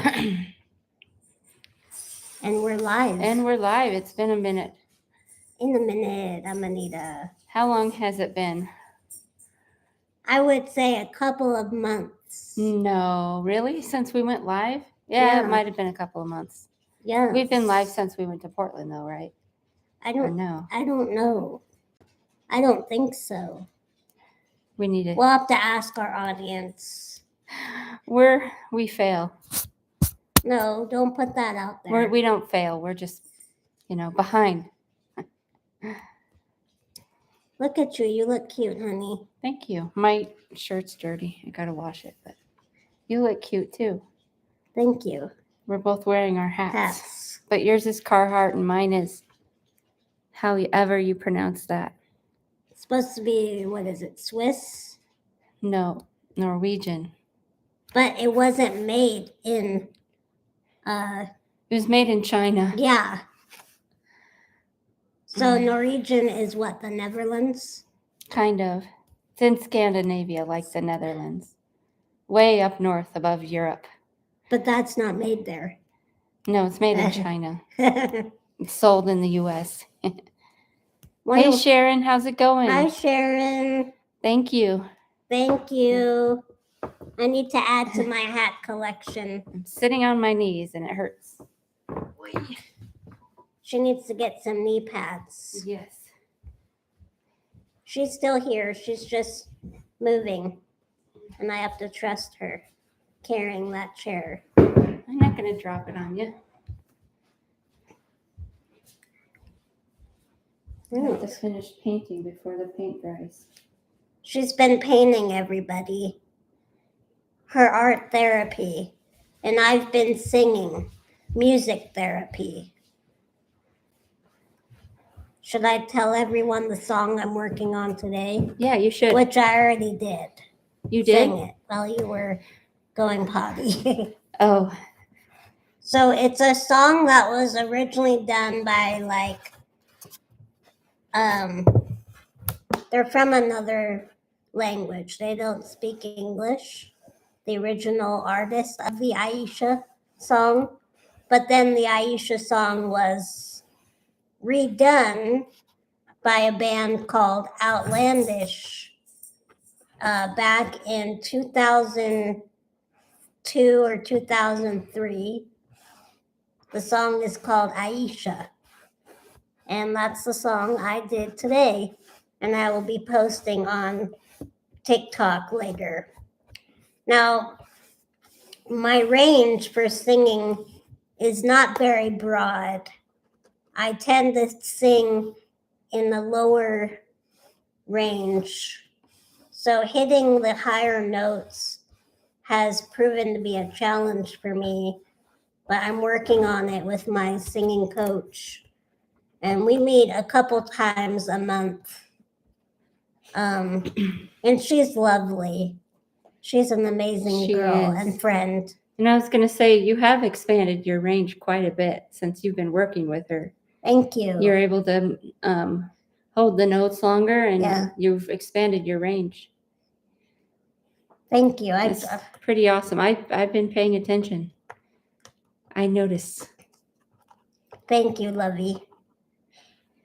And we're live. It's been a minute. In a minute, I'm gonna need How long has it been? I would say a couple of months. No, really? Since we went live? Yeah, Yeah. it might have been a couple of months. Yeah. We've been live since we went to Portland, though, right? I don't know. I don't know. I don't think so. We need to. We'll have to ask our audience. We fail. No, don't put that out there. We don't fail. We're just, behind. Look at you. You look cute, honey. Thank you. My shirt's dirty. I gotta wash it, but you look cute too. Thank you. We're both wearing our hats. But yours is Carhartt and mine is however you pronounce that. It's supposed to be, what is it, Swiss? No, Norwegian. But it wasn't made in It was made in China. Yeah. So Norwegian is what, the Netherlands? Kind of. It's in Scandinavia, like the Netherlands. Way up north above Europe. But that's not made there. No, it's made in China. It's sold in the U.S. Hey, Sharon, how's it going? Hi, Sharon. Thank you. Thank you. I need to add to my hat collection. I'm sitting on my knees and it hurts. She needs to get some knee pads. Yes. She's still here. She's just moving. And I have to trust her carrying that chair. I'm not going to drop it on you. I have to finish painting before the paint dries. She's been painting everybody. Her art therapy. And I've been singing music therapy. Should I tell everyone the song I'm working on today? Yeah, you should. Which I already did. You did? Sing it while you were going potty. Oh. So it's a song that was originally done by they're from another language. They don't speak English. The original artist of the Aisha song. But then the Aisha song was redone by a band called Outlandish back in 2002 or 2003. The song is called Aisha. And that's the song I did today. And I will be posting on TikTok later. Now, my range for singing is not very broad. I tend to sing in the lower range. So hitting the higher notes has proven to be a challenge for me, but I'm working on it with my singing coach. And we meet a couple times a month. And she's lovely. She's an amazing girl and friend. And I was going to say, you have expanded your range quite a bit since you've been working with her. Thank you. You're able to hold the notes longer and you've expanded your range. Thank you. It's pretty awesome. I've been paying attention. I notice. Thank you, Lovey.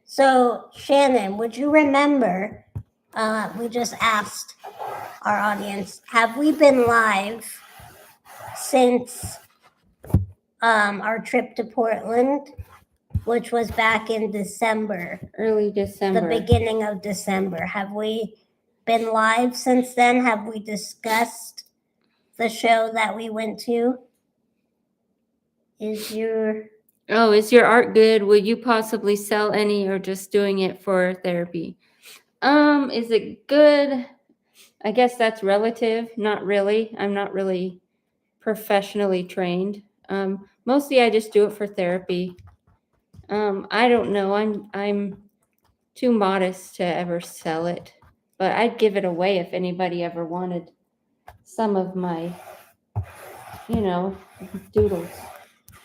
So, Shannon, would you remember, we just asked our audience, have we been live since our trip to Portland, which was back in December? Early December. The beginning of December. Have we been live since then? Have we discussed the show that we went to? Is your art good? Will you possibly sell any or just doing it for therapy? Is it good? I guess that's relative. Not really. I'm not really professionally trained. Mostly I just do it for therapy. I don't know. I'm too modest to ever sell it, but I'd give it away if anybody ever wanted some of my, doodles.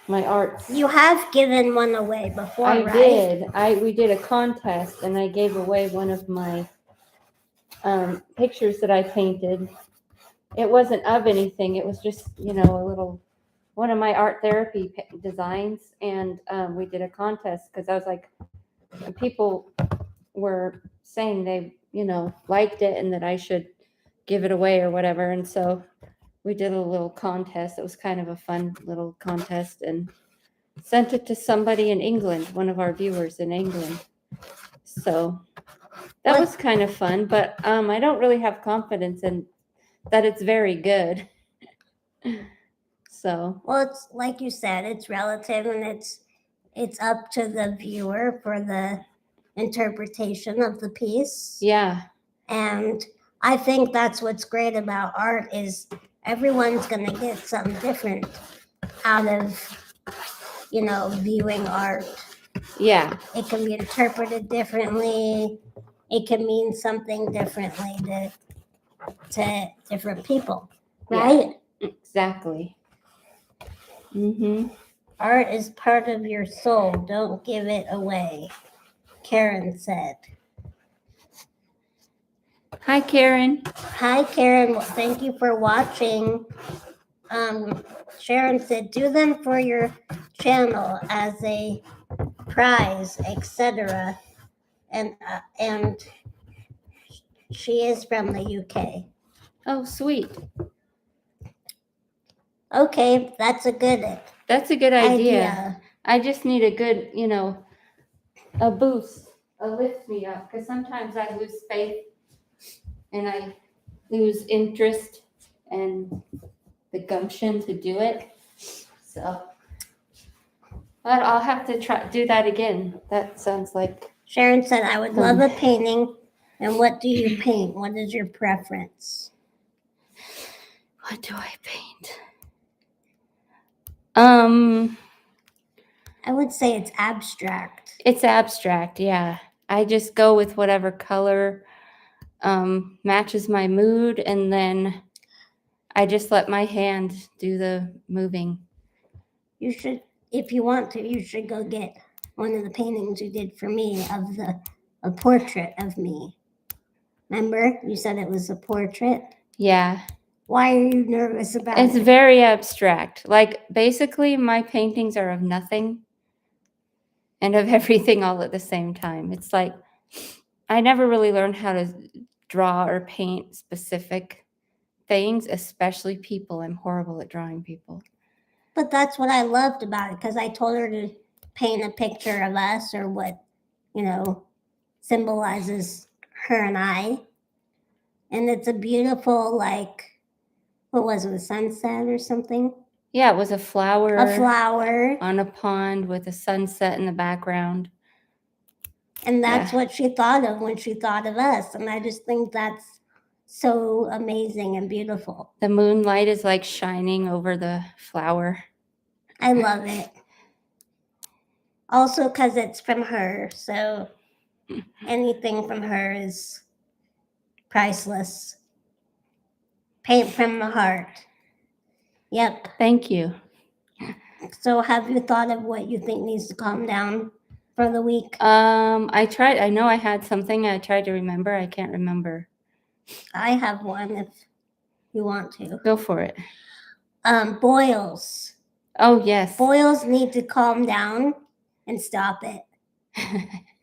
My arts. You have given one away before, right? Did. We did a contest and I gave away one of my pictures that I painted. It wasn't of anything. It was just, a little one of my art therapy designs, and we did a contest because I was like, people were saying they, liked it and that I should give it away or whatever. And so we did a little contest. It was kind of a fun little contest and sent it to somebody in England, one of our viewers in England. So that was kind of fun, but I don't really have confidence in that it's very good. So, Well, it's like you said, it's relative, and it's up to the viewer for the interpretation of the piece. yeah. And I think that's what's great about art is everyone's going to get something different out of, viewing art. Yeah. It can be interpreted differently. It can mean something differently to different people, right? Yeah, exactly. Mm-hmm. Art is part of your soul. Don't give it away, Karen said. Hi, Karen. Hi, Karen. Well, thank you for watching. Sharon said, do them for your channel as a prize, etc. And she is from the UK. Oh, sweet. Okay, that's a good idea. I just need a good, a boost, a lift me up, because sometimes I lose faith and I lose interest and the gumption to do it. So, but I'll have to do that again. That sounds like. Sharon said, I would love a painting. And what do you paint? What is your preference? What do I paint? I would say it's abstract. It's abstract, yeah. I just go with whatever color matches my mood, and then I just let my hand do the moving. You should, if you want to, you should go get one of the paintings you did for me of a portrait of me. Remember, you said it was a portrait? Yeah. Why are you nervous about it? It's very abstract. Like, basically, my paintings are of nothing and of everything all at the same time. It's like, I never really learned how to draw or paint specific things, especially people. I'm horrible at drawing people. But that's what I loved about it, because I told her to paint a picture of us, or what, symbolizes her and I. And it's a beautiful, what was it, a sunset or something? Yeah, it was a flower. A flower. On a pond with a sunset in the background. And that's what she thought of when she thought of us. And I just think that's so amazing and beautiful. The moonlight is like shining over the flower. I love it. Also because it's from her. So anything from her is priceless. Paint from the heart. Yep. Thank you. So have you thought of what you think needs to calm down for the week? I tried. I know I had something. I tried to remember. I can't remember. I have one if you want to. Go for it. Boils. Oh, yes. Boils need to calm down and stop it.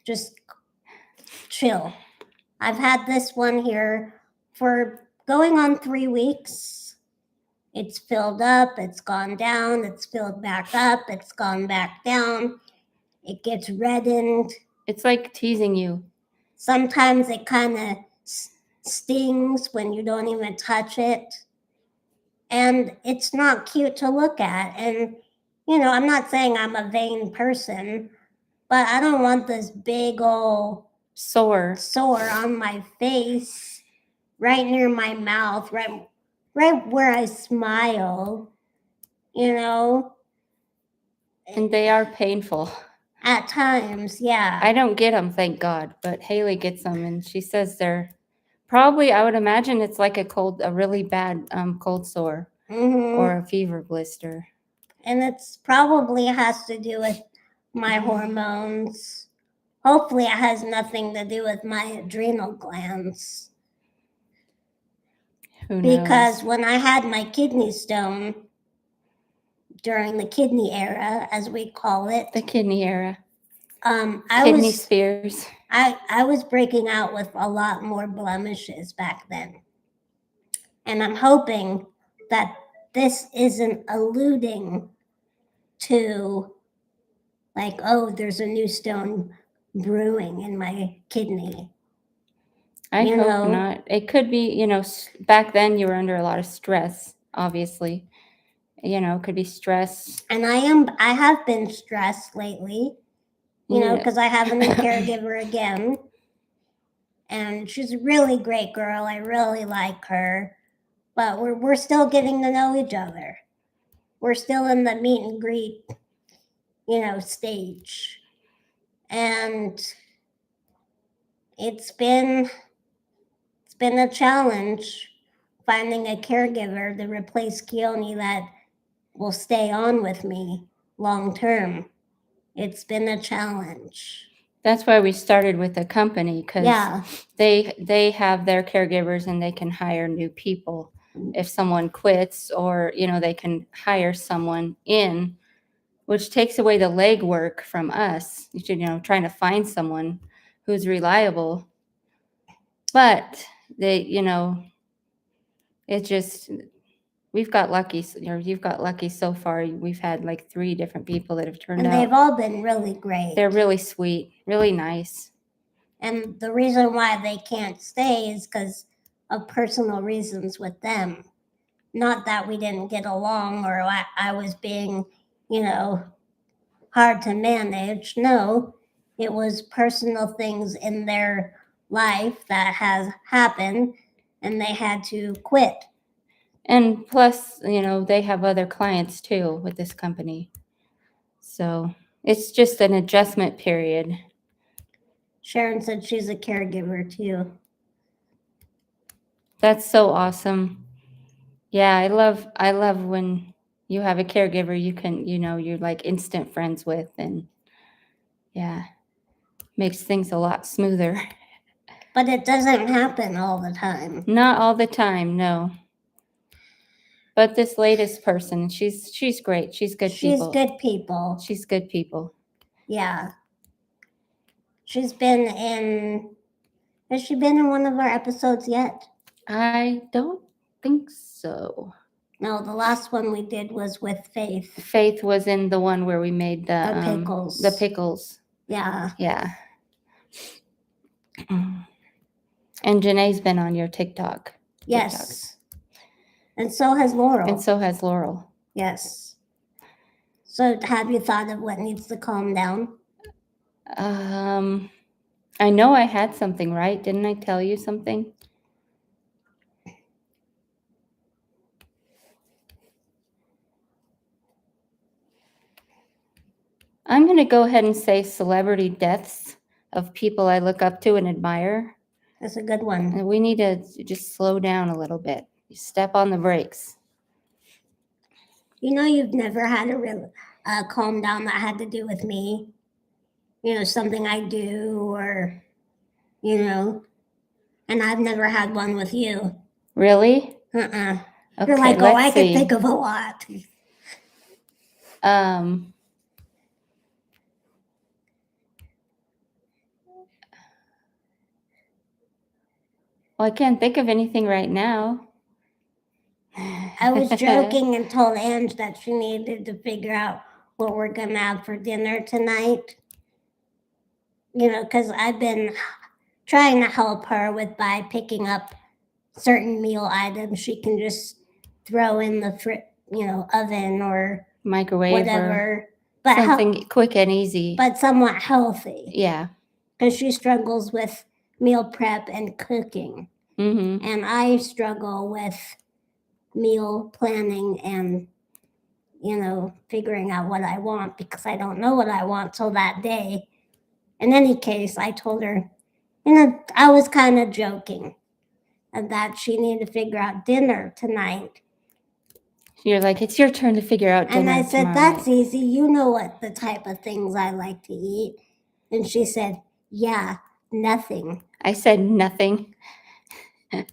Just chill. I've had this one here for going on 3 weeks. It's filled up, it's gone down, it's filled back up, it's gone back down. It gets reddened. It's like teasing you. Sometimes it kind of stings when you don't even touch it. And it's not cute to look at. And, I'm not saying I'm a vain person, but I don't want this big old sore on my face, right near my mouth, right where I smile, And they are painful. At times, yeah. I don't get them, thank God, but Haley gets them, and she says they're probably, I would imagine it's like a really bad cold sore or a fever blister. And it's probably has to do with my hormones. Hopefully it has nothing to do with my adrenal glands. Who knows? Because when I had my kidney stone, during the kidney era, as we call it. The kidney era. I Kidney was spheres. I was breaking out with a lot more blemishes back then. And I'm hoping that this isn't alluding to, like, oh, there's a new stone brewing in my kidney. I You hope know? not. It could be, back then you were under a lot of stress, obviously. It could be stress. And I have been stressed lately, Yeah. because I have a new caregiver again. And she's a really great girl. I really like her. But we're still getting to know each other. We're still in the meet and greet, stage. And it's been a challenge finding a caregiver to replace Keone that will stay on with me long term. It's been a challenge. That's why we started with a company, because Yeah. they have their caregivers and they can hire new people. If someone quits, or they can hire someone in, which takes away the legwork from us, trying to find someone who's reliable. But it just, we've got lucky, you've got lucky so far. We've had like 3 different people that have turned And out. they've all been really great. They're really sweet, really nice. And the reason why they can't stay is because of personal reasons with them. Not that we didn't get along or I was being, hard to manage. No, it was personal things in their life that has happened and they had to quit. And plus, they have other clients too with this company. So it's just an adjustment period. Sharon said she's a caregiver too. That's so awesome. Yeah, I love when you have a caregiver you can, you're like instant friends with, and yeah, makes things a lot smoother. But it doesn't happen all the time. Not all the time, no. But this latest person, she's great. She's good people. She's good people. She's good people. Yeah. She's been in. Has she been in one of our episodes yet? I don't think so. No, the last one we did was with Faith. Faith was in the one where we made the pickles. The pickles. Yeah. Yeah. And Janae's been on your TikTok. Yes. And so has Laurel. And so has Laurel. Yes. So have you thought of what needs to calm down? I know I had something, right? Didn't I tell you something? I'm going to go ahead and say celebrity deaths of people I look up to and admire. That's a good one. And we need to just slow down a little bit. You step on the brakes. You've never had a real calm down that had to do with me. Something I do or, and I've never had one with you. Really? Okay, You're like, oh, I can think of a lot. Well, I can't think of anything right now. I was joking and told Ange that she needed to figure out what we're going to have for dinner tonight. Because I've been trying to help her by picking up certain meal items she can just throw in the oven or microwave, whatever. But something quick and easy. But somewhat healthy. Yeah. Because she struggles with meal prep and cooking. Mm-hmm. And I struggle with meal planning and, figuring out what I want because I don't know what I want till that day. In any case, I told her, I was kind of joking that she needed to figure out dinner tonight. You're like, it's your turn to figure out dinner. And I said, that's night. easy. You know what the type of things I like to eat. And she said, yeah, nothing. I said nothing. I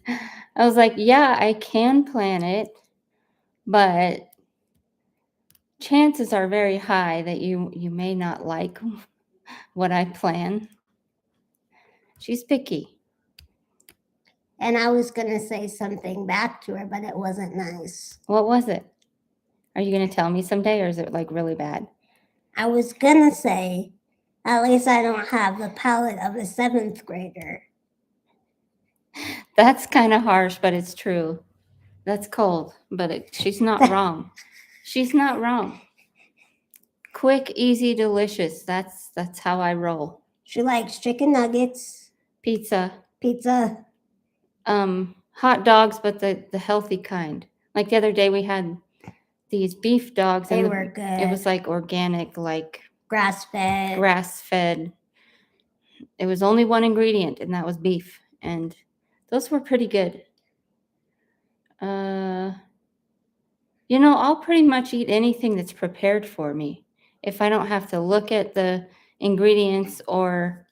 was like, yeah, I can plan it, but chances are very high that you may not like what I plan. She's picky. And I was going to say something back to her, but it wasn't nice. What was it? Are you going to tell me someday, or is it like really bad? I was going to say, at least I don't have the palate of a 7th grader. That's kind of harsh, but it's true. That's cold, but she's not wrong. She's not wrong. Quick, easy, delicious. That's how I roll. She likes chicken nuggets, Pizza, pizza. hot dogs, but the healthy kind. Like the other day, we had these beef dogs, They and were good. it was like organic, like grass-fed. Grass-fed. It was only one ingredient, and that was beef, and those were pretty good. I'll pretty much eat anything that's prepared for me. If I don't have to look at the ingredients or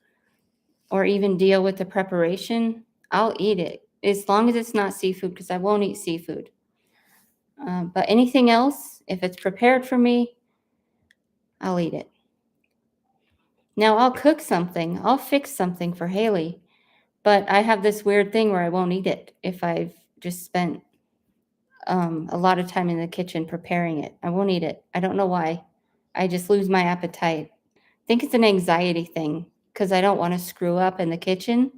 even deal with the preparation, I'll eat it, as long as it's not seafood, because I won't eat seafood. But anything else, if it's prepared for me, I'll eat it. Now, I'll cook something. I'll fix something for Haley, but I have this weird thing where I won't eat it if I've just spent a lot of time in the kitchen preparing it. I won't eat it. I don't know why. I just lose my appetite. I think it's an anxiety thing, because I don't want to screw up in the kitchen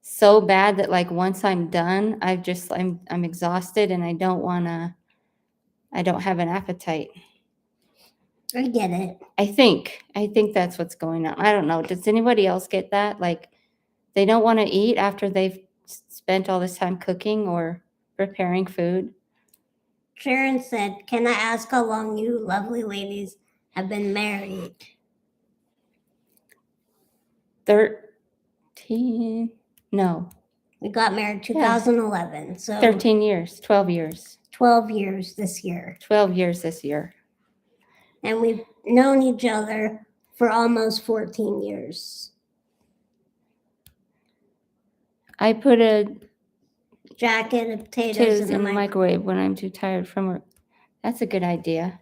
so bad that, like, once I'm done, I'm exhausted, and I don't have an appetite. I get it. I think that's what's going on. I don't know. Does anybody else get that? Like, they don't want to eat after they've spent all this time cooking or preparing food. Sharon said, "Can I ask how long you lovely ladies have been married?" 13? No, We got married 2011, so 13 years, 12 years. 12 years this year. 12 years this year. And we've known each other for almost 14 years. I put a Jacket of potatoes in the microwave when I'm too tired from work. That's a good idea.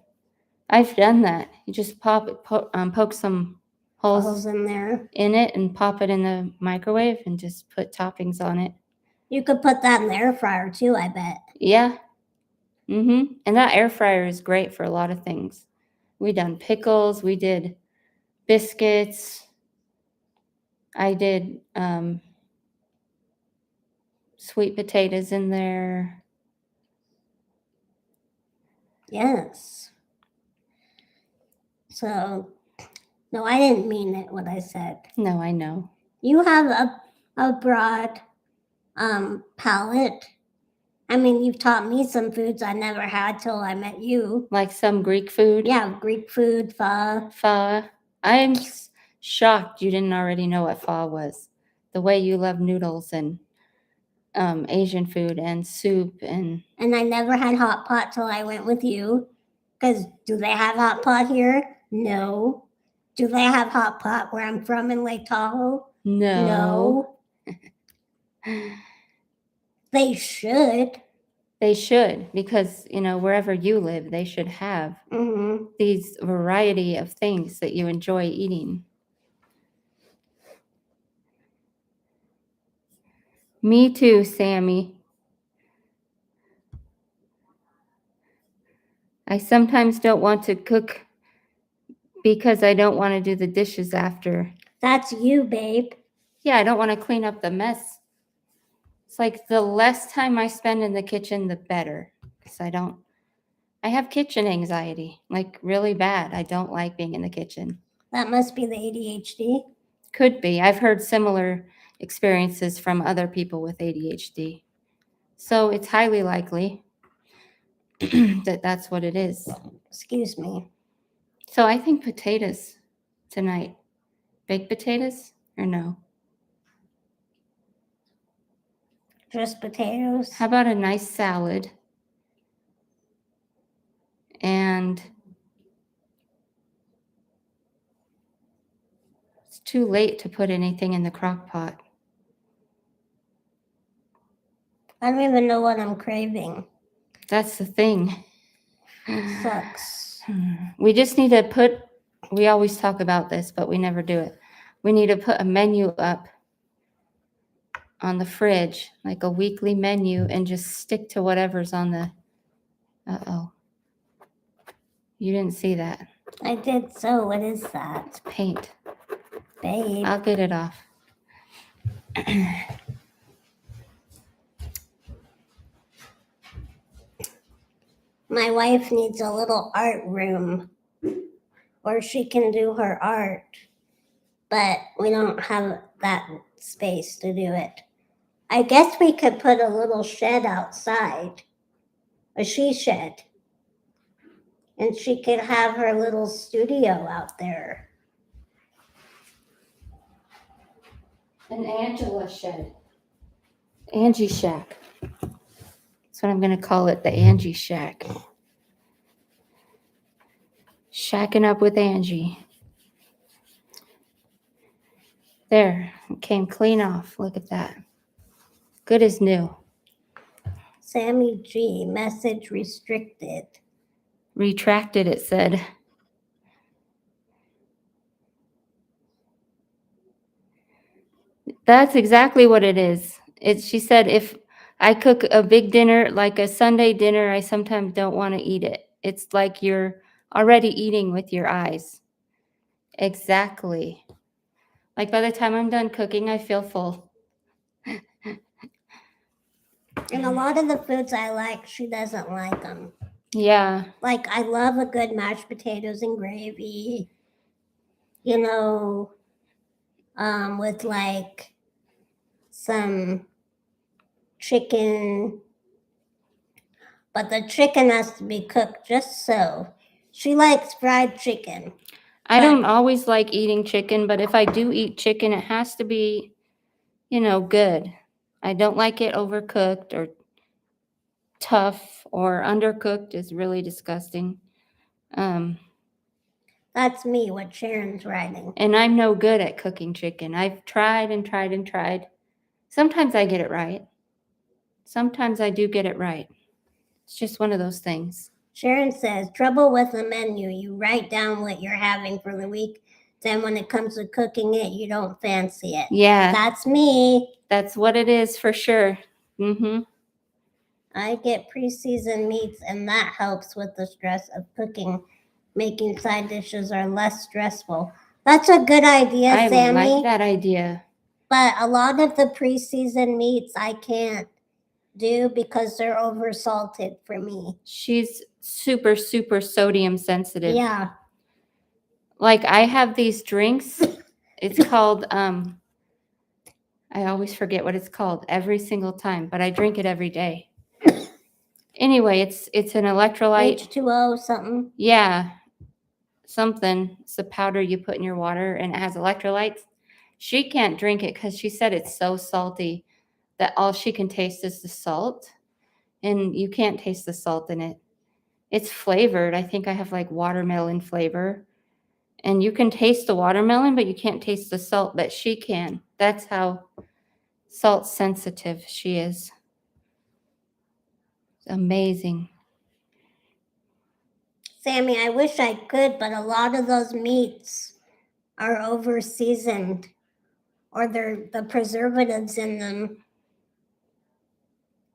I've done that. You just poke some holes in there. in it and pop it in the microwave and just put toppings on it. You could put that in the air fryer too, I bet. Yeah. And that air fryer is great for a lot of things. We done pickles. We did biscuits. I did sweet potatoes in there. Yes. So, no, I didn't mean it, what I said. No, I know. You have a broad palate. I mean, you've taught me some foods I never had till I met you. Like some Greek food? Yeah, Greek food, pho. Pho. I'm shocked you didn't already know what pho was. The way you love noodles and Asian food and soup and I never had hot pot till I went with you. Because do they have hot pot here? No. Do they have hot pot where I'm from in Lake Tahoe? No. They should. They should, because, wherever you live, they should have these variety of things that you enjoy eating. Me too, Sammy. I sometimes don't want to cook because I don't want to do the dishes after. That's you, babe. Yeah, I don't want to clean up the mess. It's like the less time I spend in the kitchen, the better. Because I have kitchen anxiety, like really bad. I don't like being in the kitchen. That must be the ADHD. Could be. I've heard similar experiences from other people with ADHD. So it's highly likely that that's what it is. Excuse me. So I think potatoes tonight. Baked potatoes or no? Just potatoes. How about a nice salad? And it's too late to put anything in the crock pot. I don't even know what I'm craving. That's the thing. Sucks. We just need to put, we always talk about this, but we never do it. We need to put a menu up on the fridge, like a weekly menu, and just stick to whatever's on the, uh-oh. You didn't see that. I did so. What is that? It's paint. Babe. I'll get it off. My wife needs a little art room where she can do her art, but we don't have that space to do it. I guess we could put a little shed outside, a she shed, and she could have her little studio out there. An Angela shed. Angie shack. That's what I'm going to call it, the Angie shack. Shacking up with Angie. There, it came clean off. Look at that. Good as new. Sammy G, message restricted. Retracted, it said. That's exactly what it is. She said, if I cook a big dinner, like a Sunday dinner, I sometimes don't want to eat it. It's like you're already eating with your eyes. Exactly. Like by the time I'm done cooking, I feel full. And a lot of the foods I like, she doesn't like them. Yeah. Like, I love a good mashed potatoes and gravy, you know, with like some chicken. But the chicken has to be cooked just so. She likes fried chicken. I don't always like eating chicken, but if I do eat chicken, it has to be, good. I don't like it overcooked or tough or undercooked is really disgusting. That's me, what Sharon's writing. And I'm no good at cooking chicken. I've tried and tried and tried. Sometimes I get it right. Sometimes I do get it right. It's just one of those things. Sharon says, trouble with the menu. You write down what you're having for the week. Then when it comes to cooking it, you don't fancy it. Yeah. That's me. That's what it is for sure. Mm-hmm. I get pre-seasoned meats, and that helps with the stress of cooking. Making side dishes are less stressful. That's a good idea, I Sammy. like that idea. But a lot of the pre-seasoned meats I can't do because they're oversalted for me. She's super, super sodium sensitive. Yeah. Like I have these drinks. It's called, I always forget what it's called every single time, but I drink it every day. Anyway, it's an electrolyte. H2O something. Yeah, something. It's a powder you put in your water and it has electrolytes. She can't drink it because she said it's so salty that all she can taste is the salt. And you can't taste the salt in it. It's flavored. I think I have like watermelon flavor. And you can taste the watermelon, but you can't taste the salt, but she can. That's how salt sensitive she is. It's amazing. Sammy, I wish I could, but a lot of those meats are over seasoned or the preservatives in them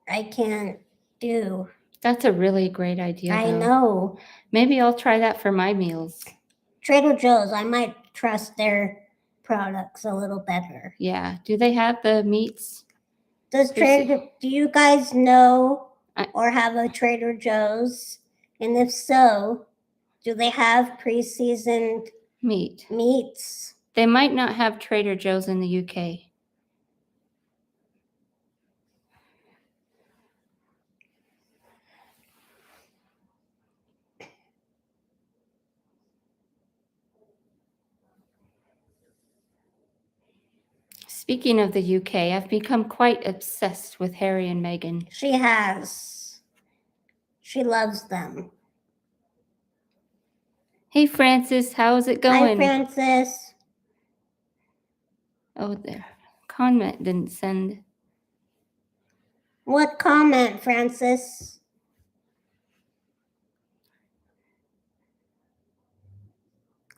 I can't do. That's a really great idea. I though. know. Maybe I'll try that for my meals. Trader Joe's, I might trust their products a little better. Yeah. Do they have the meats? Do you guys know or have a Trader Joe's? And if so, do they have pre-seasoned meats? They might not have Trader Joe's in the UK. Speaking of the UK, I've become quite obsessed with Harry and Meghan. She has. She loves them. Hey, Francis, how's it going? Hi, Francis. Oh, the comment didn't send. What comment, Francis?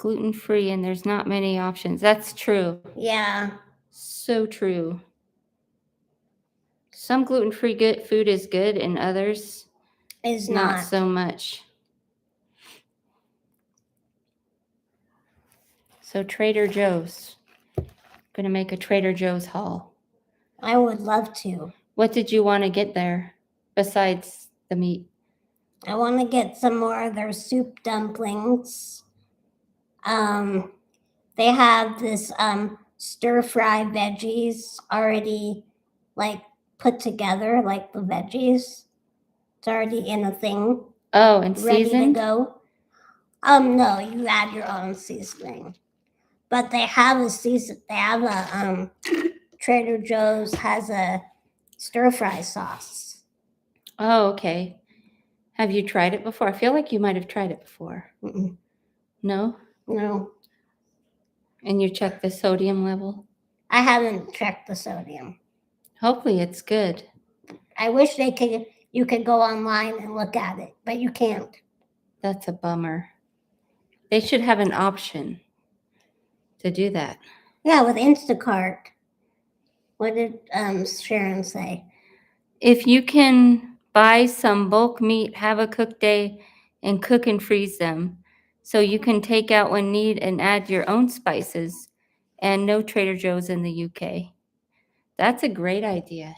gluten-free and there's not many options. That's true. Yeah, So true. Some gluten-free good food is good and others is not not. so much. So Trader Joe's. Gonna make a Trader Joe's haul. I would love to. What did you want to get there besides the meat? I want to get some more of their soup dumplings. They have this stir fry veggies already like put together, like the veggies. It's already in a thing, Oh, and ready seasoned? to go. No, you add your own seasoning. But they have a season. They have a Trader Joe's has a stir fry sauce. Oh, okay. Have you tried it before? I feel like you might have tried it before. Mm-mm. No? No, And you check the sodium level? I haven't checked the sodium. Hopefully it's good. I wish they could. You could go online and look at it, but you can't. That's a bummer. They should have an option to do that. Yeah, with Instacart. What did Sharon say? If you can buy some bulk meat, have a cook day, and cook and freeze them, so you can take out when need and add your own spices, and no Trader Joe's in the UK. That's a great idea.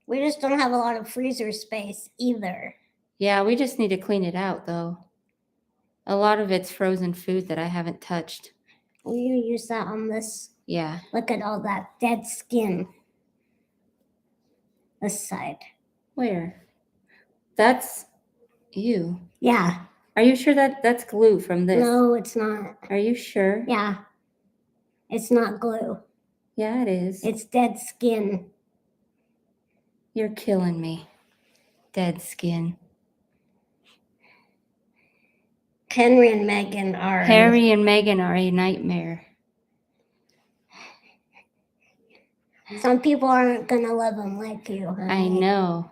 We just don't have a lot of freezer space either. Yeah, we just need to clean it out though. A lot of it's frozen food that I haven't touched. Will you use that on this? Yeah. Look at all that dead skin. This side. Where? That's you. Yeah. Are you sure that that's glue from this? No, it's not. Are you sure? Yeah. It's not glue. Yeah, it is. It's dead skin. You're killing me. Dead skin. Henry and Meghan are. Harry and Meghan are a nightmare. Some people aren't gonna love them like you. Honey. I know.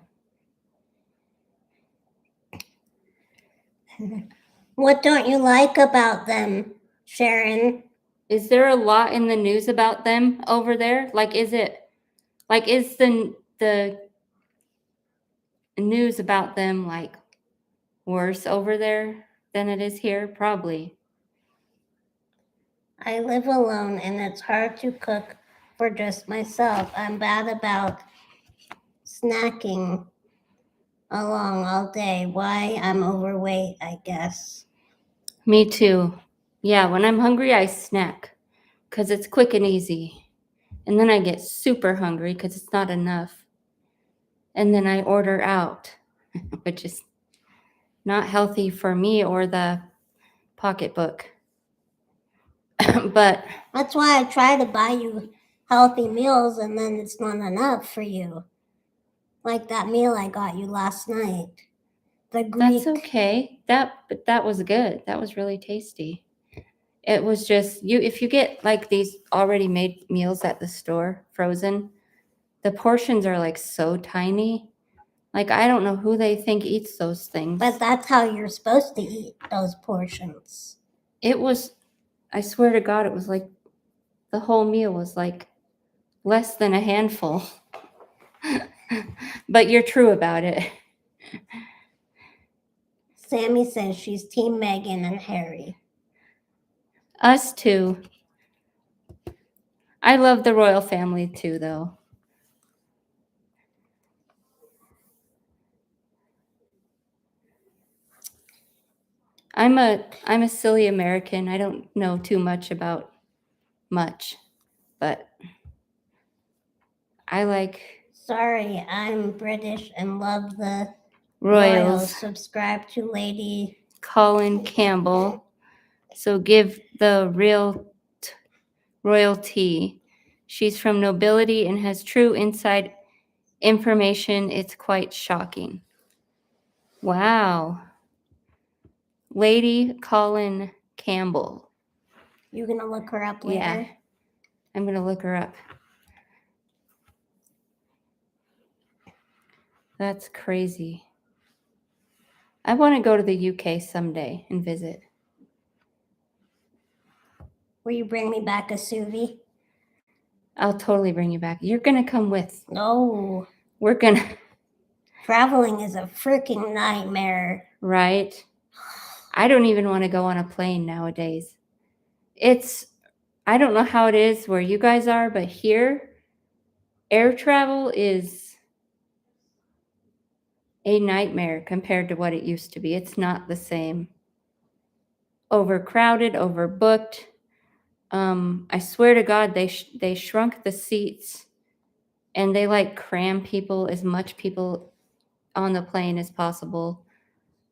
What don't you like about them, Sharon? Is there a lot in the news about them over there? Is the news about them worse over there than it is here? Probably. I live alone and it's hard to cook for just myself. I'm bad about snacking along all day. Why? I'm overweight, I guess. Me too. Yeah, when I'm hungry, I snack because it's quick and easy. And then I get super hungry because it's not enough. And then I order out, which is not healthy for me or the pocketbook. But That's why I try to buy you healthy meals and then it's not enough for you. Like that meal I got you last night. The Greek. that's okay. But that was good. That was really tasty. It was just if you get these already made meals at the store, frozen, the portions are so tiny. I don't know who they think eats those things. But that's how you're supposed to eat those portions. It was, I swear to God, it was the whole meal was less than a handful. But you're true about it. Sammy says she's Team Meghan and Harry. Us too. I love the royal family too, though. I'm a silly American. I don't know too much about much, but I like Sorry, I'm British and love the royals. Subscribe to Lady Colin Campbell. So give the royalty. She's from nobility and has true inside information. It's quite shocking. Wow. Lady Colin Campbell. You gonna look her up later? Yeah. I'm going to look her up. That's crazy. I want to go to the UK someday and visit. Will you bring me back a sous vide? I'll totally bring you back. You're gonna come with. No. We're gonna. Traveling is a freaking nightmare. Right? I don't even want to go on a plane nowadays. I don't know how it is where you guys are, but here, air travel is a nightmare compared to what it used to be. It's not the same. Overcrowded, overbooked. I swear to God, they shrunk the seats and they like cram people, as much people on the plane as possible,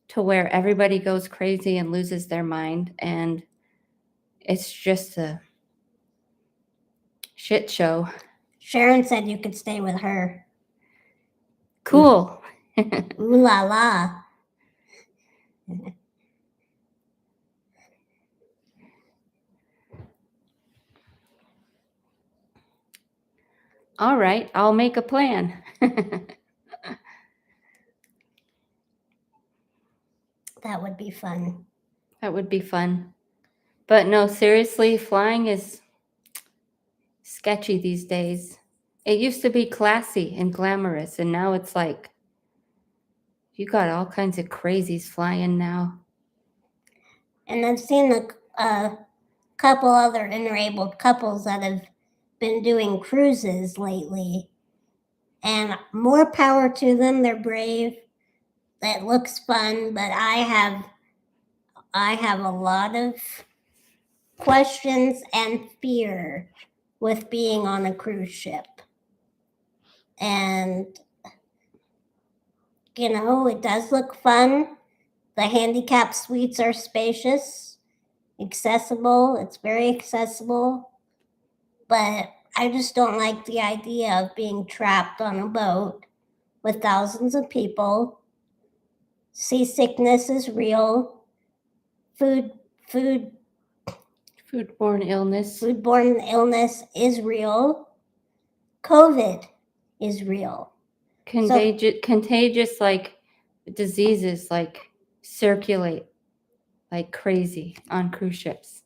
to where everybody goes crazy and loses their mind, and it's just a shit show. Sharon said you could stay with her. Cool. Ooh la la. All right, I'll make a plan. That would be fun. That would be fun. But no, seriously, flying is sketchy these days. It used to be classy and glamorous, and now it's like you got all kinds of crazies flying now. And I've seen a couple other interabled couples that have been doing cruises lately. And more power to them. They're brave. It looks fun, but I have a lot of questions and fear with being on a cruise ship. And it does look fun. The handicap suites are spacious, accessible. It's very accessible. But I just don't like the idea of being trapped on a boat with thousands of people. Seasickness is real. Foodborne illness is real. COVID is real. Contagious like diseases like circulate like crazy on cruise ships.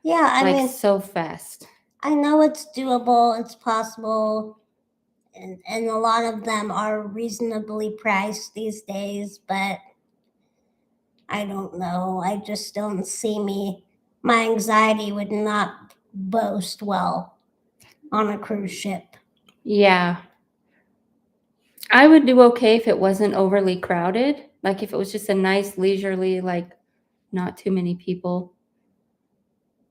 Yeah, I mean, so fast. I know it's doable, it's possible, and a lot of them are reasonably priced these days, but I don't know. I just don't see me. My anxiety would not boast well on a cruise ship. Yeah. I would do okay if it wasn't overly crowded. Like if it was just a nice, leisurely, like not too many people.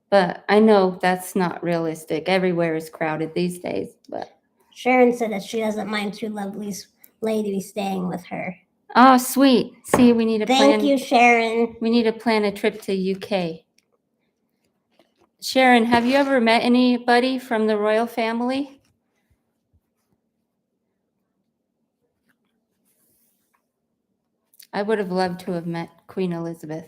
But I know that's not realistic. Everywhere is crowded these days. But Sharon said that she doesn't mind two lovely ladies staying with her. oh, sweet. See, we need to Thank you, Sharon. We need to plan a trip to UK. Sharon, have you ever met anybody from the royal family? I would have loved to have met Queen Elizabeth.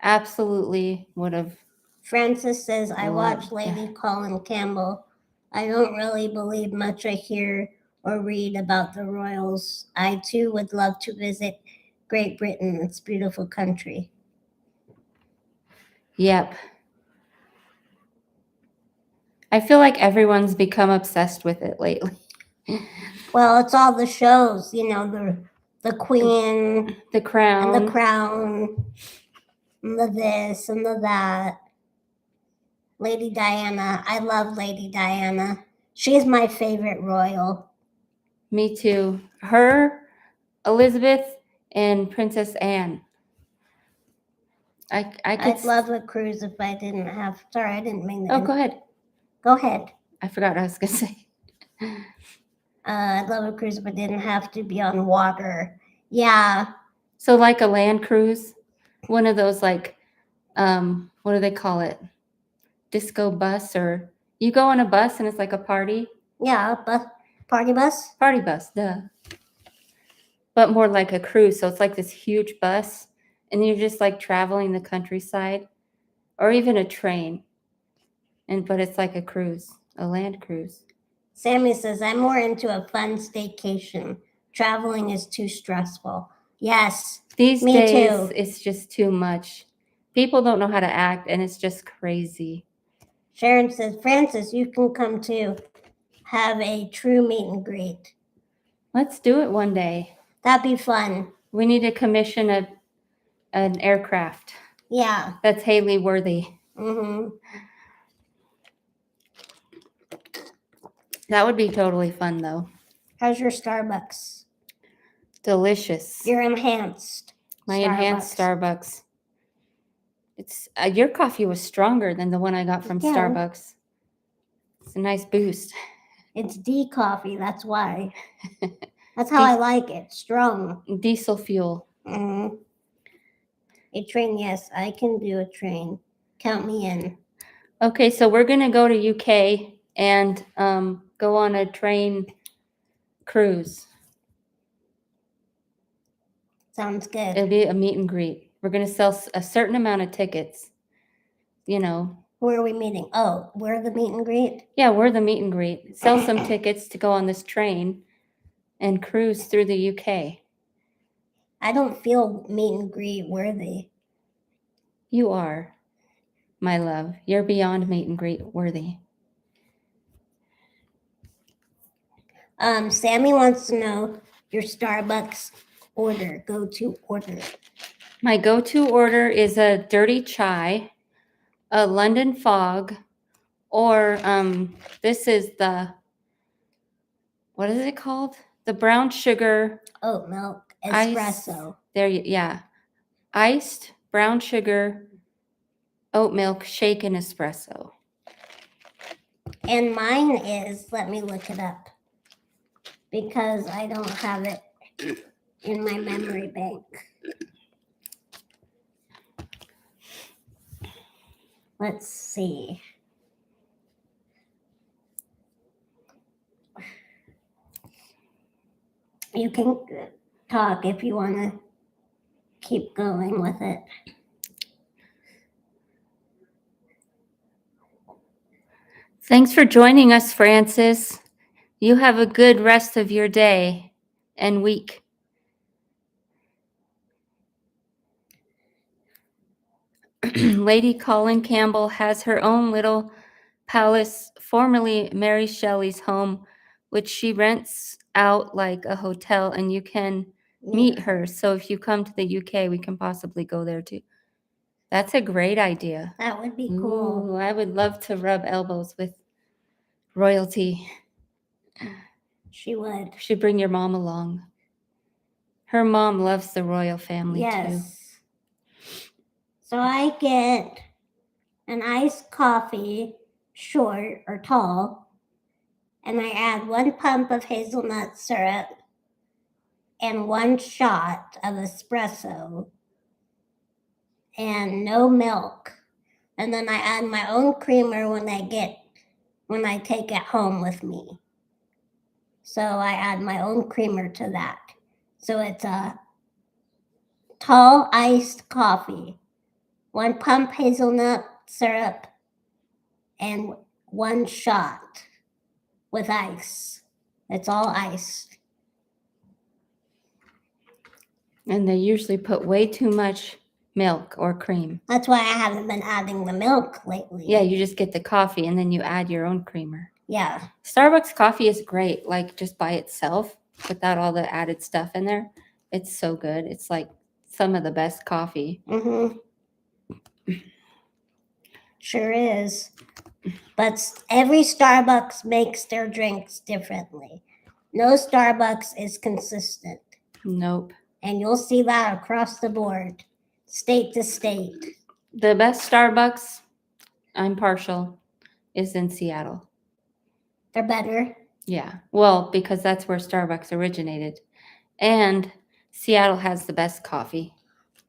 Absolutely would have. Francis says, I watch Lady Colin Campbell. I don't really believe much I hear or read about the royals. I too would love to visit Great Britain. It's a beautiful country. Yep. I feel like everyone's become obsessed with it lately. Well, it's all the shows, the Queen, The Crown, and the Crown, and the this and the that. Lady Diana. I love Lady Diana. She's my favorite royal. Me too. Her, Elizabeth, and Princess Anne. I'd love a cruise if I didn't have. Sorry, I didn't mean that. Oh, go ahead. Go ahead. I forgot what I was gonna say. I'd love a cruise if I didn't have to be on water. Yeah. So like a land cruise, one of those like, what do they call it? Disco bus, or you go on a bus and it's like a party. Yeah, party bus. Party bus, duh. But more like a cruise. So it's like this huge bus, and you're just like traveling the countryside, or even a train. But it's like a cruise, a land cruise. Sammy says, I'm more into a fun staycation. Traveling is too stressful. Yes. These me days, too. It's just too much. People don't know how to act, and it's just crazy. Sharon says, Francis, you can come to have a true meet and greet. Let's do it one day. That'd be fun. We need to commission an aircraft Yeah. that's Haley worthy. Mm-hmm. That would be totally fun, though. How's your Starbucks? Delicious. Your enhanced. My enhanced Starbucks. It's your coffee was stronger than the one I got from Yeah. Starbucks. It's a nice boost. It's D coffee. That's why. That's how I like it. Strong. Diesel fuel. Mm-hmm. A train, yes, I can do a train. Count me in. Okay, so we're gonna go to UK and go on a train cruise. Sounds good. It'll be a meet and greet. We're gonna sell a certain amount of tickets. You know. Where are we meeting? Oh, we're the meet and greet? Yeah, we're the meet and greet. Sell some tickets to go on this train and cruise through the UK. I don't feel meet and greet worthy. You are, my love. You're beyond meet and greet worthy. Sammy wants to know your Starbucks order, go-to order. My go-to order is a dirty chai, a London fog, or this is what is it called? The brown sugar Oat milk espresso. Yeah. Iced brown sugar oat milk shaken espresso. And mine is, let me look it up because I don't have it in my memory bank. Let's see. You can talk if you want to keep going with it. Thanks for joining us, Francis. You have a good rest of your day and week. Lady Colin Campbell has her own little palace, formerly Mary Shelley's home, which she rents out like a hotel, and you can meet her. So if you come to the UK, we can possibly go there too. That's a great idea. That would be cool. Ooh, I would love to rub elbows with royalty. She would. Should bring your mom along. Her mom loves the royal family too. Yes. So I get an iced coffee, short or tall, and I add 1 pump of hazelnut syrup and 1 shot of espresso and no milk. And then I add my own creamer when I take it home with me. So I add my own creamer to that. So it's a tall iced coffee, 1 pump hazelnut syrup, and 1 shot with ice. It's all iced. And they usually put way too much milk or cream. That's why I haven't been adding the milk lately. Yeah, you just get the coffee and then you add your own creamer. Yeah. Starbucks coffee is great, like just by itself, without all the added stuff in there. It's so good. It's like some of the best coffee. Mm-hmm. Sure is. But every Starbucks makes their drinks differently. No Starbucks is consistent. Nope. And you'll see that across the board, state to state. The best Starbucks, I'm partial, is in Seattle. They're better. Yeah. Well, because that's where Starbucks originated. And Seattle has the best coffee.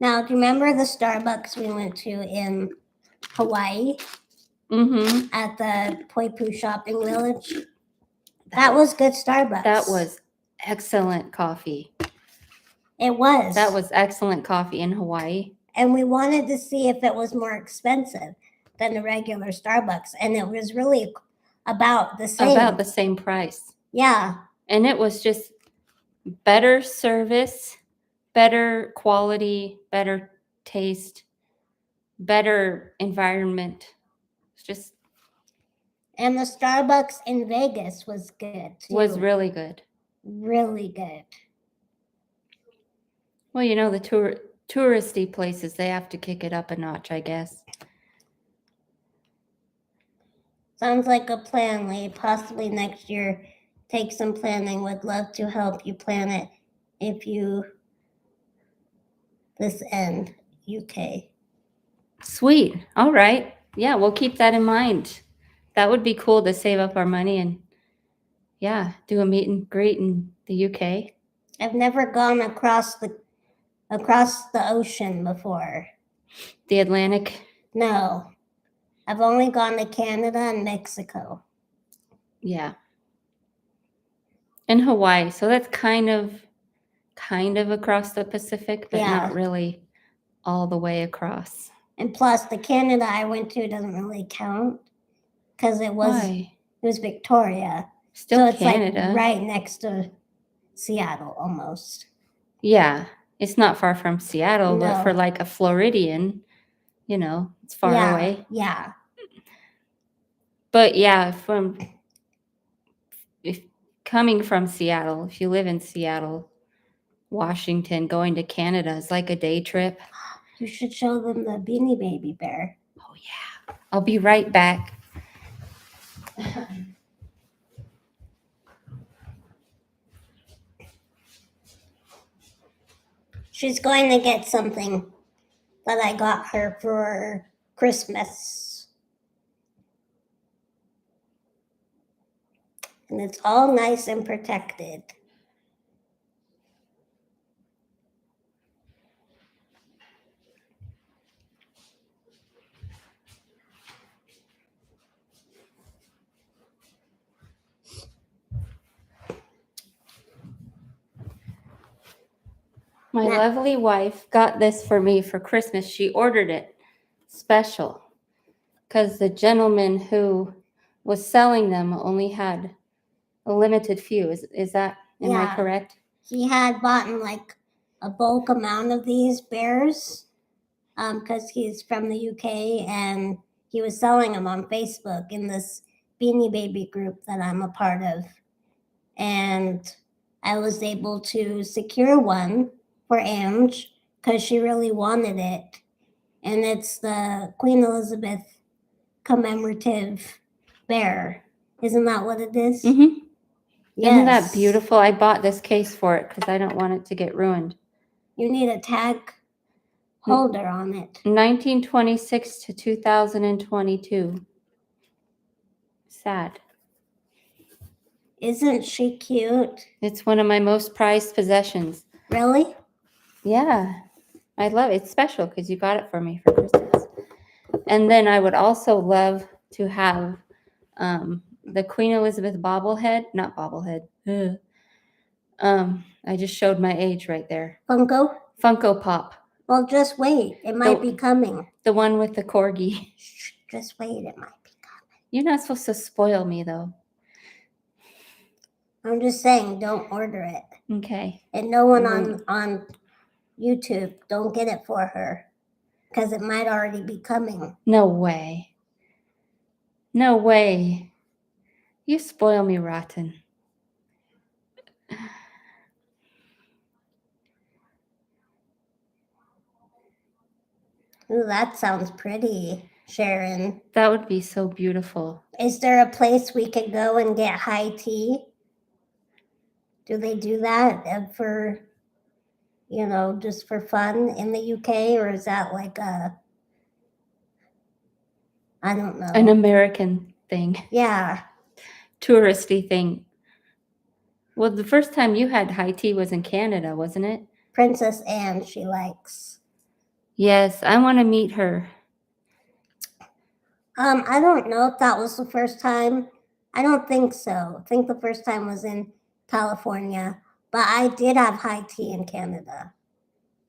Now, do you remember the Starbucks we went to in Hawaii? Mm-hmm. At the Poipu Shopping Village? That was good Starbucks. That was excellent coffee. It was. That was excellent coffee in Hawaii. And we wanted to see if it was more expensive than the regular Starbucks. And it was really about the same. About the same price. Yeah. And it was just better service, better quality, better taste, better environment. It's just And the Starbucks in Vegas was good too. Was really good. Really good. Well, you know, the touristy places, they have to kick it up a notch, I guess. Sounds like a plan, Lee. Possibly next year. Take some planning. Would love to help you plan it if you this end, UK. Sweet. All right. Yeah, we'll keep that in mind. That would be cool to save up our money and, yeah, do a meet and greet in the UK. I've never gone across the ocean before. The Atlantic. No. I've only gone to Canada and Mexico. Yeah. And Hawaii. So that's kind of across the Pacific, but Yeah. not really all the way across. And plus, the Canada I went to doesn't really count because it was Victoria. Still so it's Canada. Like right next to Seattle almost. Yeah. It's not far from Seattle, but No. for like a Floridian, you know, it's far away. Yeah. But yeah, coming from Seattle, if you live in Seattle, Washington, going to Canada is like a day trip. You should show them the Beanie Baby bear. Oh yeah. I'll be right back. She's going to get something that I got her for Christmas. And it's all nice and protected. My lovely wife got this for me for Christmas. She ordered it special because the gentleman who was selling them only had a limited few. Is that, am I correct? He had bought like a bulk amount of these bears because he's from the UK and he was selling them on Facebook in this Beanie Baby group that I'm a part of. And I was able to secure one for Angie because she really wanted it. And it's the Queen Elizabeth commemorative bear. Isn't that what it is? Mm-hmm. Yes. Isn't that beautiful? I bought this case for it because I don't want it to get ruined. You need a tag holder on it. 1926 to 2022. Sad. Isn't she cute? It's one of my most prized possessions. Really? Yeah. I love it. It's special because you got it for me for Christmas. And then I would also love to have the Queen Elizabeth bobblehead. Not bobblehead. Ugh. I just showed my age right there. Funko Pop. Well, just wait. It might be coming. The one with the corgi. Shh, just wait. It might be coming. You're not supposed to spoil me, though. I'm just saying, don't order it. Okay. And no one on YouTube, don't get it for her because it might already be coming. No way. No way. You spoil me rotten. Ooh, that sounds pretty, Sharon. That would be so beautiful. Is there a place we could go and get high tea? Do they do that for, just for fun in the UK? Or is that like I don't know. An American thing. Yeah. Touristy thing. Well, the first time you had high tea was in Canada, wasn't it? Princess Anne, she likes. Yes, I want to meet her. I don't know if that was the first time. I don't think so. I think the first time was in California. But I did have high tea in Canada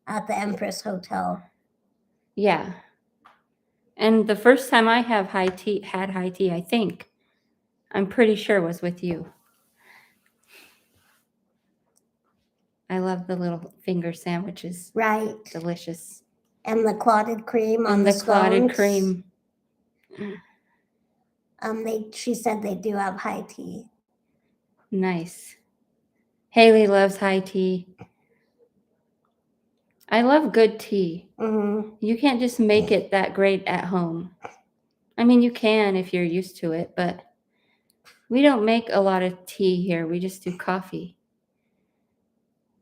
at the Empress Hotel. Yeah. And the first time I had high tea, I think, I'm pretty sure was with you. I love the little finger sandwiches. Right. Delicious. And the clotted cream on the scones. Clotted cream. She said they do have high tea. Nice. Haley loves high tea. I love good tea. Mm-hmm. You can't just make it that great at home. I mean, you can if you're used to it, but we don't make a lot of tea here. We just do coffee.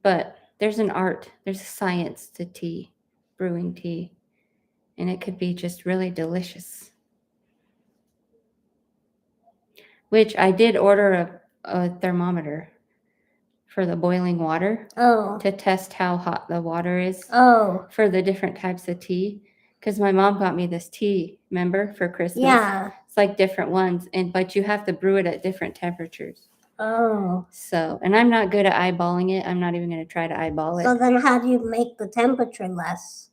But there's an art, there's a science to tea, brewing tea, and it could be just really delicious. Which I did order a thermometer for the boiling water Oh. to test how hot the water is Oh. for the different types of tea. Because my mom got me this tea, remember, for Christmas? Yeah. It's like different ones, but you have to brew it at different temperatures. Oh. So, and I'm not good at eyeballing it. I'm not even going to try to eyeball it. So then how do you make the temperature less?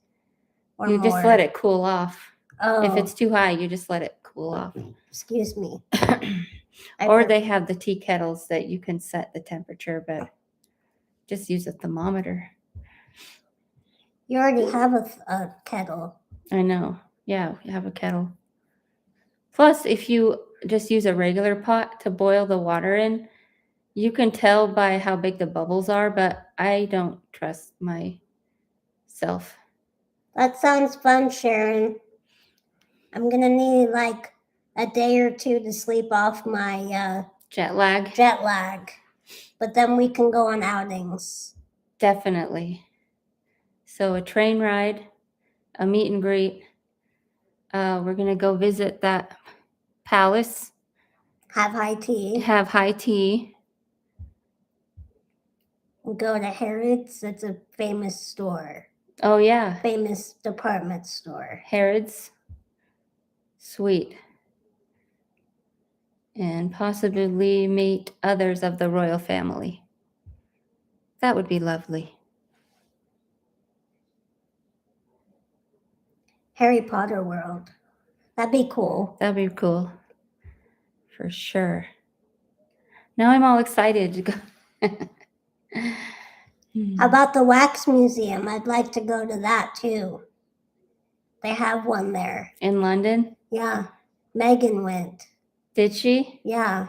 Or You just more? let it cool off. Oh. If it's too high, you just let it cool off. Excuse me. Or they have the tea kettles that you can set the temperature, but just use a thermometer. You already have a kettle. I know. Yeah, we have a kettle. Plus, if you just use a regular pot to boil the water in, you can tell by how big the bubbles are, but I don't trust myself. That sounds fun, Sharon. I'm going to need like a day or two to sleep off my jet lag. But then we can go on outings. Definitely. So a train ride, a meet and greet. We're going to go visit that palace. Have high tea. Have high tea. Go to Harrods. It's a famous store. Oh, yeah. Famous department store. Harrods. Sweet. And possibly meet others of the royal family. That would be lovely. Harry Potter World. That'd be cool. That'd be cool. For sure. Now I'm all excited to go. How about the Wax Museum? I'd like to go to that too. They have one there. In London? Yeah. Megan went. Did she? Yeah.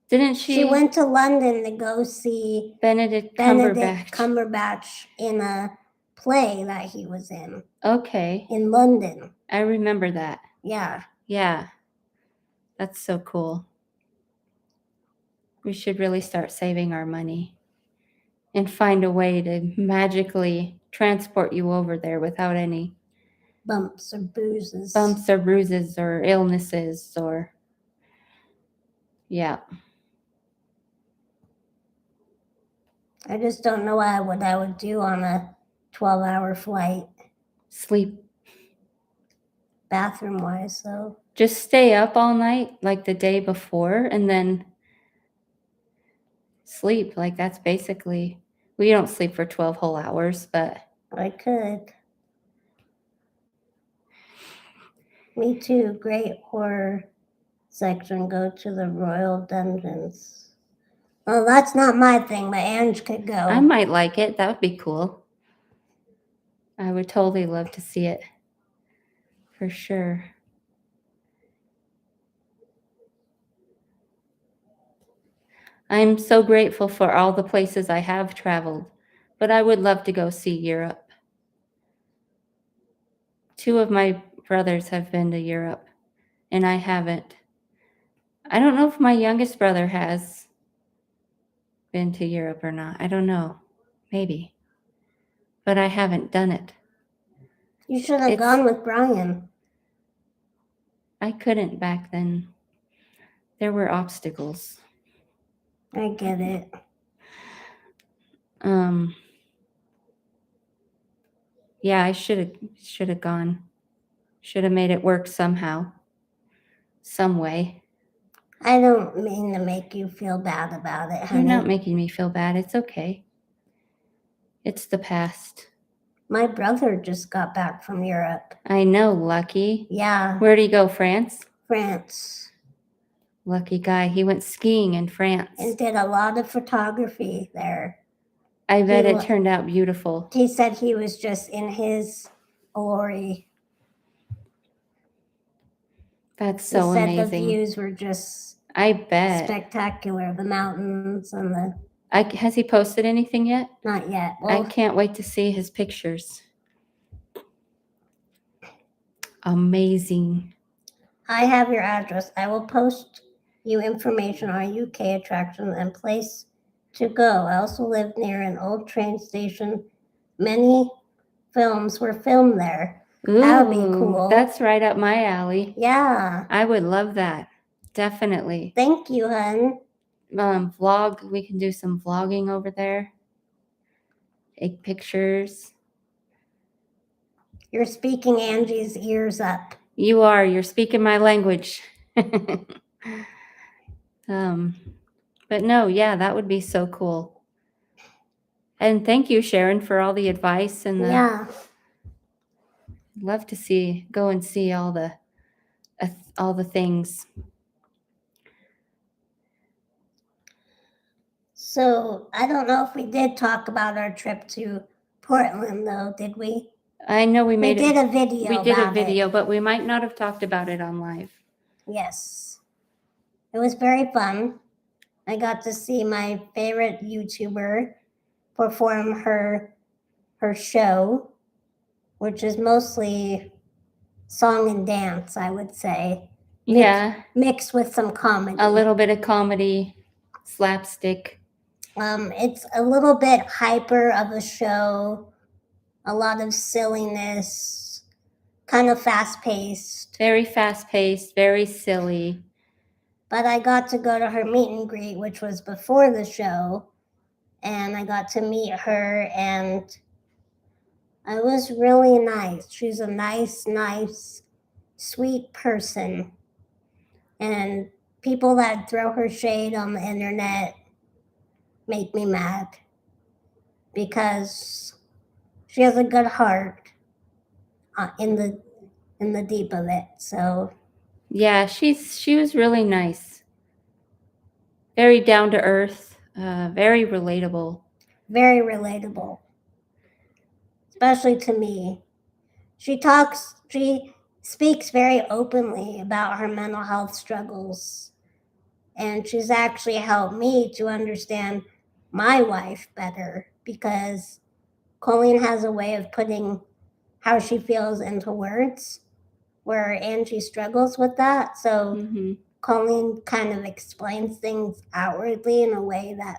Didn't she? She went to London to go see Benedict Cumberbatch. Cumberbatch in a play that he was in. Okay. In London. I remember that. Yeah. Yeah. That's so cool. We should really start saving our money and find a way to magically transport you over there without any bumps or bruises or illnesses or yeah. I just don't know what I would do on a 12-hour flight. Sleep. Bathroom wise, though. Just stay up all night like the day before and then sleep. Like that's basically, we don't sleep for 12 whole hours, but I could. Me too. Great horror section. Go to the royal dungeons. Well, that's not my thing, but Ange could go. I might like it. That would be cool. I would totally love to see it. For sure. I'm so grateful for all the places I have traveled, but I would love to go see Europe. 2 of my brothers have been to Europe, and I haven't. I don't know if my youngest brother has been to Europe or not. I don't know. Maybe. But I haven't done it. You should have gone with Brian. I couldn't back then. There were obstacles. I get it. Yeah, I should have gone. Should have made it work somehow. Some way. I don't mean to make you feel bad about it, honey. You're not making me feel bad. It's okay. It's the past. My brother just got back from Europe. I know, lucky. Yeah. Where'd he go, France? France. Lucky guy. He went skiing in France. And did a lot of photography there. I bet it turned out beautiful. He said he was just in his glory. That's He so said the amazing. views were just I bet. spectacular. The mountains and the Has he posted anything yet? not yet. I Well, can't wait to see his pictures. Amazing. I have your address. I will post you information on UK attractions and place to go. I also live near an old train station. Many films were filmed there. That would be Ooh, cool. that's right up my alley. Yeah. I would love that. Definitely. Thank you, hun. Vlog. We can do some vlogging over there. Take pictures. You're speaking Angie's ears up. You are. You're speaking my language. But no, yeah, that would be so cool. And thank you, Sharon, for all the advice and the. Yeah. Love to go and see all the things. So I don't know if we did talk about our trip to Portland, though, did we? I know we We made did it. a video. We did a about video, it. but we might not have talked about it on live. Yes. It was very fun. I got to see my favorite YouTuber perform her show, which is mostly song and dance, I would say. Yeah, Mixed with some comedy. a little bit of comedy, slapstick. It's a little bit hyper of a show, a lot of silliness, kind of fast paced. Very fast paced, very silly. But I got to go to her meet and greet, which was before the show, and I got to meet her, and it was really nice. She's a nice, sweet person. And people that throw her shade on the internet make me mad because she has a good heart in the deep of it. So yeah, she was really nice, very down to earth, very relatable. Very relatable, especially to me. She speaks very openly about her mental health struggles, and she's actually helped me to understand my wife better because Colleen has a way of putting how she feels into words where Angie struggles with that. So Mm-hmm. Colleen kind of explains things outwardly in a way that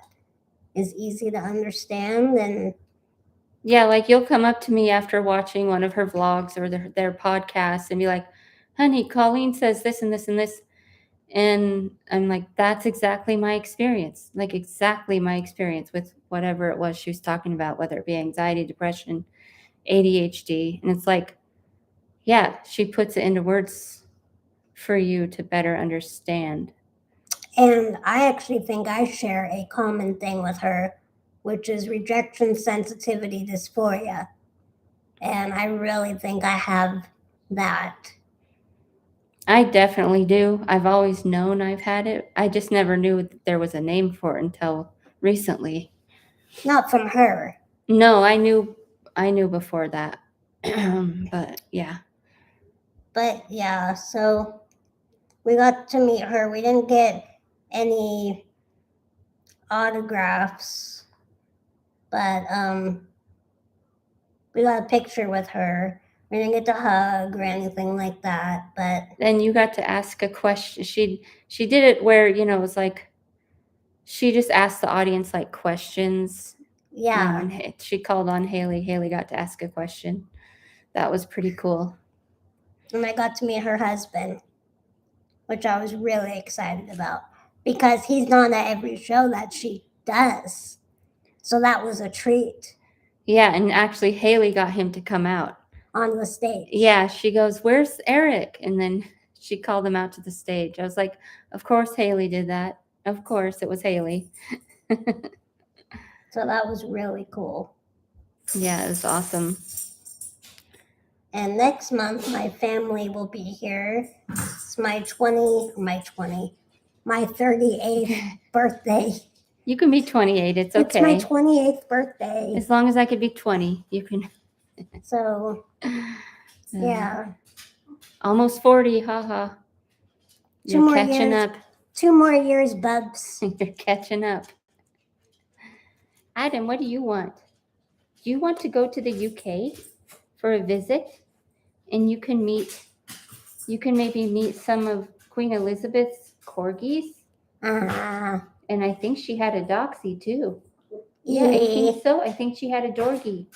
is easy to understand. And yeah, like you'll come up to me after watching one of her vlogs or their podcasts and be like, honey, Colleen says this and this and this. And I'm like, that's exactly my experience. Like exactly my experience with whatever it was she was talking about, whether it be anxiety, depression, ADHD. And it's like, yeah, she puts it into words for you to better understand. And I actually think I share a common thing with her, which is rejection sensitivity dysphoria. And I really think I have that. I definitely do. I've always known I've had it. I just never knew that there was a name for it until recently. Not from her. No, I knew before that. But yeah. But yeah, so we got to meet her. We didn't get any autographs, but we got a picture with her. We didn't get to hug or anything like that, but And you got to ask a question. She did it where, it was like she just asked the audience like questions. yeah. And she called on Haley. Haley got to ask a question. That was pretty cool. And I got to meet her husband, which I was really excited about because he's not at every show that she does. So that was a treat. Yeah, and actually Haley got him to come out on the stage. Yeah, she goes, "Where's Eric?" And then she called him out to the stage. I was like, "Of course Haley did that. Of course it was Haley." So that was really cool. Yeah, it was awesome. And next month, my family will be here. It's my 38th birthday. You can be 28. It's okay. It's my 28th birthday. As long as I could be 20, you can. So, yeah. Almost 40, haha. You're more catching years. up. 2 more years, Bubs. You're catching up. Adam, what do you want? Do you want to go to the UK for a visit? And you can maybe meet some of Queen Elizabeth's corgis. Uh, And I think she had a doxie too. Yeah, I think yeah. so. I think she had a dorgie.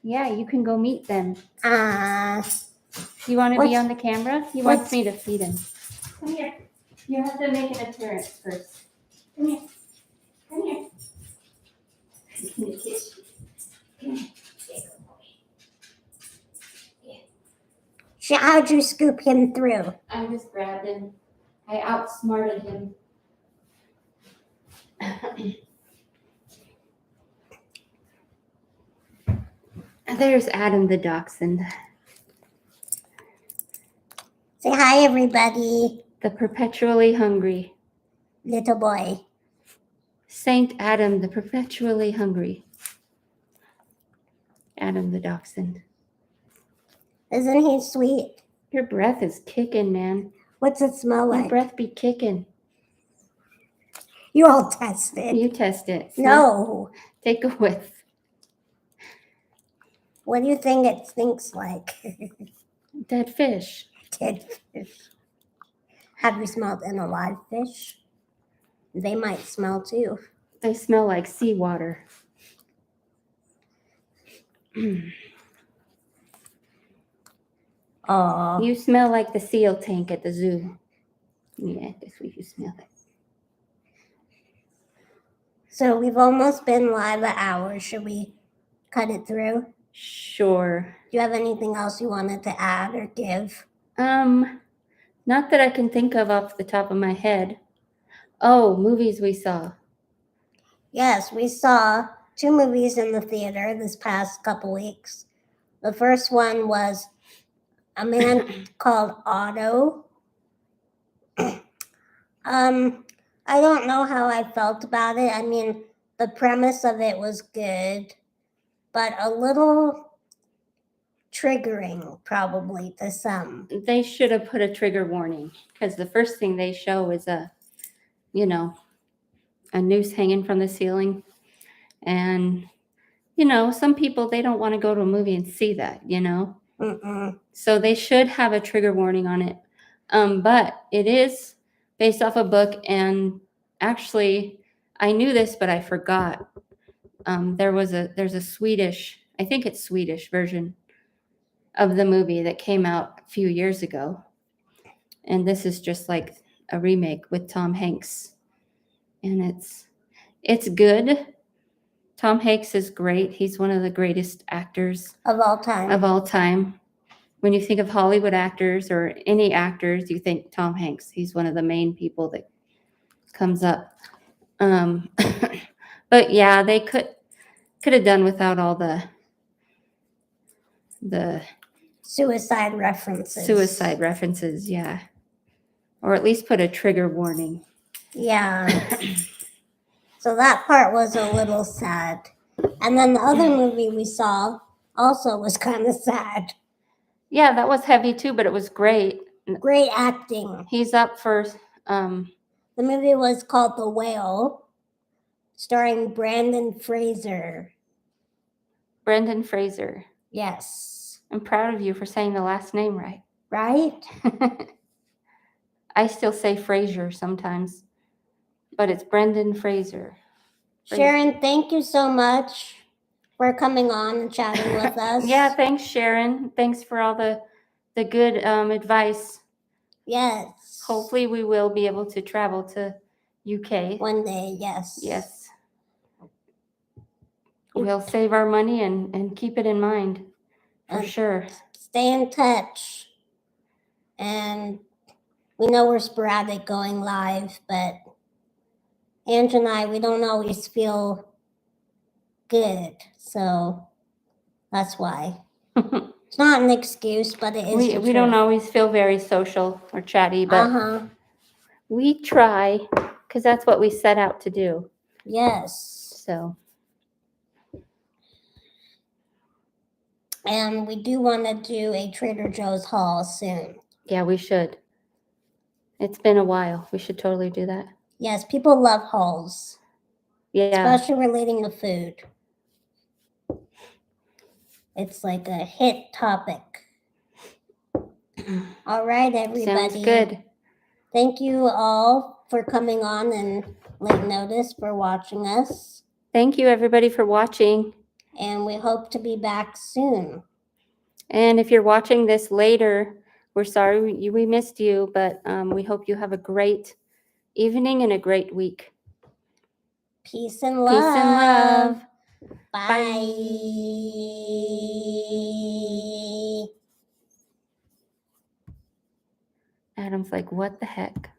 Yeah, you can go meet them. You want to be What's- on the camera? He what's- wants me to feed him. Come here. You have to make an appearance first. Come here. Come here. Come here, kiss you. Come here. How'd you scoop him through? I just grabbed him. I outsmarted him. There's Adam the dachshund. Say hi, everybody. The perpetually hungry. Little boy. Saint Adam the perpetually hungry. Adam the dachshund. Isn't he sweet? Your breath is kicking, man. What's it smell Your like? breath be kicking. You all test it. You test it. No. Take a whiff. What do you think it stinks like? Dead fish. Dead fish. Have you smelled an alive fish? They might smell too. They smell like seawater. Oh. You smell like the seal tank at the zoo. Yeah, that's what you smell like. So we've almost been live an hour. Should we cut it through? Sure. Do you have anything else you wanted to add or give? Not that I can think of off the top of my head. Oh, movies we saw. Yes, we saw 2 movies in the theater this past couple weeks. The first one was a man called Otto. I don't know how I felt about it. I mean, the premise of it was good, but a little triggering probably to some. They should have put a trigger warning because the first thing they show is a noose hanging from the ceiling. And, some people, they don't want to go to a movie and see that, Mm-mm. So they should have a trigger warning on it. But it is based off a book. And actually, I knew this, but I forgot. There's a Swedish, I think it's Swedish version of the movie that came out a few years ago. And this is just like a remake with Tom Hanks. And it's good. Tom Hanks is great. He's one of the greatest actors Of all time. When you think of Hollywood actors or any actors, you think Tom Hanks. He's one of the main people that comes up. But yeah, they could have done without all the Suicide references. Yeah. Or at least put a trigger warning. Yeah. So that part was a little sad. And then the other movie we saw also was kind of sad. Yeah, that was heavy too, but it was great. Great acting. He's up for The movie was called The Whale, starring Brendan Fraser. Brendan Fraser. Yes. I'm proud of you for saying the last name right. Right? I still say Fraser sometimes, but it's Brendan Fraser. Sharon, thank you so much for coming on and chatting with us. Yeah, thanks, Sharon. Thanks for all the good advice. Yes. Hopefully we will be able to travel to UK. One day, yes. Yes. We'll save our money and keep it in mind for sure. Stay in touch. And we know we're sporadic going live, but Angie and I, we don't always feel good. So that's why. It's not an excuse, but it is. We don't always feel very social or chatty, but we try because that's what we set out to do. Yes. So. And we do want to do a Trader Joe's haul soon. Yeah, we should. It's been a while. We should totally do that. Yes, people love hauls, Yeah. especially relating to food. It's like a hit topic. All right, everybody. Sounds good. Thank you all for coming on and late notice for watching us. Thank you, everybody, for watching. And we hope to be back soon. And if you're watching this later, we're sorry we missed you, but we hope you have a great evening and a great week. Peace and love. Peace and love. Bye. Adam's like, what the heck?